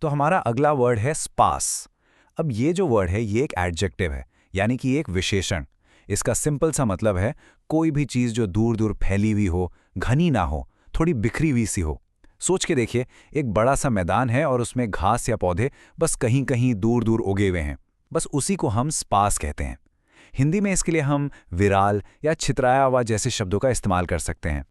तो हमारा अगला वर्ड है स्पार्स। अब ये जो वर्ड है ये एक एडजेक्टिव है, यानी कि एक विशेषण। इसका सिंपल सा मतलब है कोई भी चीज़ जो दूर दूर फैली हुई हो, घनी ना हो, थोड़ी बिखरी हुई सी हो। सोच के देखिए, एक बड़ा सा मैदान है और उसमें घास या पौधे बस कहीं कहीं दूर दूर उगे हुए हैं। बस उसी को हम स्पार्स कहते हैं। हिंदी में इसके लिए हम विराल या छितराया हुआ जैसे शब्दों का इस्तेमाल कर सकते हैं।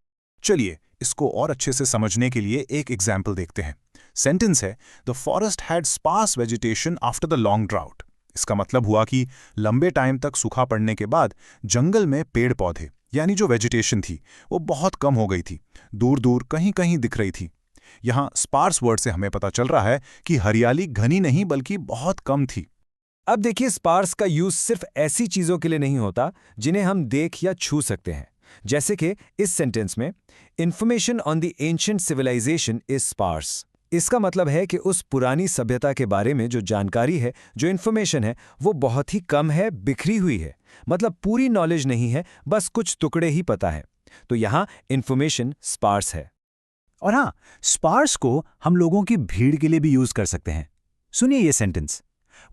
चलिए इसको और अच्छे से समझने के लिए एक एग्जाम्पल देखते हैं। सेंटेंस है, the forest had sparse vegetation after the long drought. इसका मतलब हुआ कि लंबे टाइम तक सूखा पड़ने के बाद जंगल में पेड़ पौधे यानी जो वेजिटेशन थी वो बहुत कम हो गई थी, दूर दूर कहीं कहीं दिख रही थी। यहाँ स्पार्स वर्ड से हमें पता चल रहा है कि हरियाली घनी नहीं बल्कि बहुत कम थी। अब देखिए, स्पार्स का यूज सिर्फ ऐसी चीजों के लिए नहीं होता जिन्हें हम देख या छू सकते हैं। जैसे कि इस सेंटेंस में information on the ancient civilisation is sparse. इसका मतलब है कि उस पुरानी सभ्यता के बारे में जो जानकारी है, जो इंफॉर्मेशन है, वो बहुत ही कम है, बिखरी हुई है। मतलब पूरी नॉलेज नहीं है, बस कुछ टुकड़े ही पता है। तो यहाँ इंफॉर्मेशन स्पार्स है। और हाँ, स्पार्स को हम लोगों की भीड़ के लिए भी यूज कर सकते हैं। सुनिए ये sentence,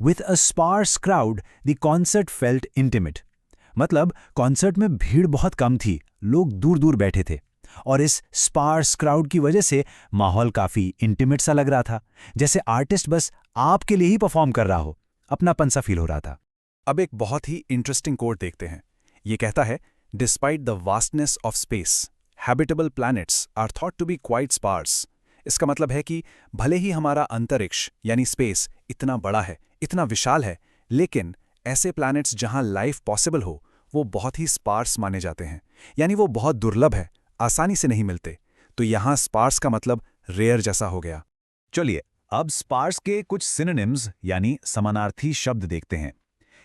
with a sparse crowd the concert felt intimate. मतलब कॉन्सर्ट में भीड़ बहुत कम थी, लोग दूर दूर बैठे थे, और इस स्पार्स क्राउड की वजह से माहौल काफी इंटिमेट सा लग रहा था, जैसे आर्टिस्ट बस आपके लिए ही परफॉर्म कर रहा हो, अपनापन सा फील हो रहा था। अब एक बहुत ही इंटरेस्टिंग कोट देखते हैं। ये कहता है, despite the vastness of space habitable planets are thought to be quite sparse. इसका मतलब है कि भले ही हमारा अंतरिक्ष यानी स्पेस इतना बड़ा है, इतना विशाल है, लेकिन ऐसे प्लैनेट्स जहां लाइफ पॉसिबल हो वो बहुत ही स्पार्स माने जाते हैं, यानी वो बहुत दुर्लभ है, आसानी से नहीं मिलते। तो यहाँ स्पार्स का मतलब रेयर जैसा हो गया। चलिए अब स्पार्स के कुछ सिनोनिम्स यानी समानार्थी शब्द देखते हैं।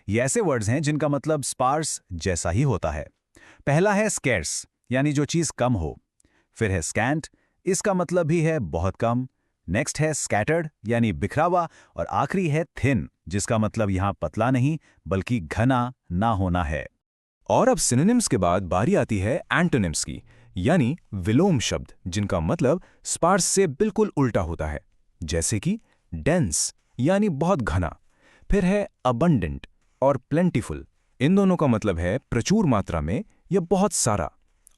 ये ऐसे वर्ड्स हैं जिनका मतलब स्पार्स जैसा ही होता है। पहला है स्कैर्स, यानी जो चीज कम हो। फिर है स्कैंट, इसका मतलब भी है बहुत कम। नेक्स्ट है स्कैटर्ड, यानी बिखरा हुआ। और आखिरी है थिन, जिसका मतलब यहां पतला नहीं बल्कि घना ना होना है। और अब सिनोनिम्स के बाद बारी आती है एंटोनिम्स की, यानी विलोम शब्द जिनका मतलब स्पार्स से बिल्कुल उल्टा होता है। जैसे कि डेंस यानी बहुत घना, फिर है अबंडेंट और प्लेंटीफुल। इन दोनों का मतलब है प्रचुर मात्रा में या बहुत सारा।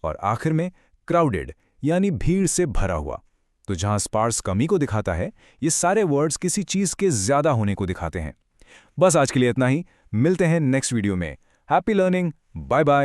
और आखिर में क्राउडेड यानी भीड़ से भरा हुआ। तो जहां स्पार्स कमी को दिखाता है, ये सारे वर्ड्स किसी चीज के ज्यादा होने को दिखाते हैं। बस आज के लिए इतना ही, मिलते हैं नेक्स्ट वीडियो में। Happy learning, bye bye.